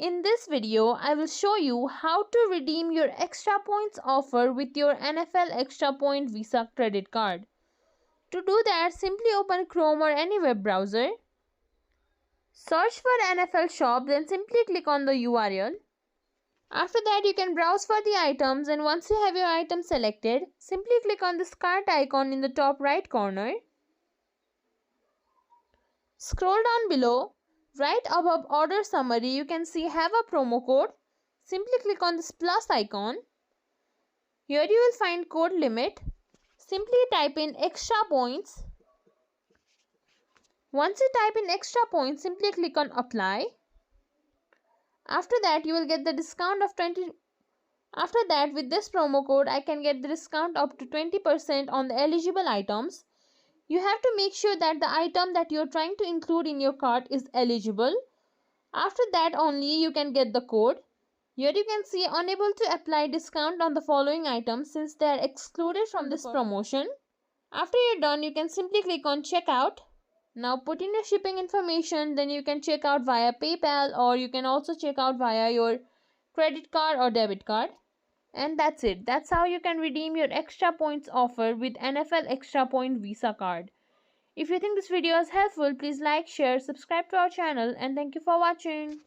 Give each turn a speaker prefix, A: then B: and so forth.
A: In this video, I will show you how to redeem your extra points offer with your NFL Extra Point Visa credit card. To do that, simply open Chrome or any web browser. Search for NFL Shop, then simply click on the URL. After that, you can browse for the items, and once you have your item selected, simply click on this cart icon in the top right corner. Scroll down below. Right above order summary, you can see have a promo code. Simply click on this plus icon. Here you will find code limit. Simply type in extra points. Once you type in extra points, simply click on apply. After that, you will get the discount of 20. After that, with this promo code, I can get the discount up to 20% on the eligible items. You have to make sure that the item that you are trying to include in your cart is eligible. After that only you can get the code. Here you can see unable to apply discount on the following items since they are excluded from this promotion. After you're done, you can simply click on checkout. Now put in your shipping information, then you can check out via PayPal, or you can also check out via your credit card or debit card. And that's it. That's how you can redeem your extra points offer with NFL Extra Point Visa card. If you think this video is helpful, please like, share, subscribe to our channel, and thank you for watching.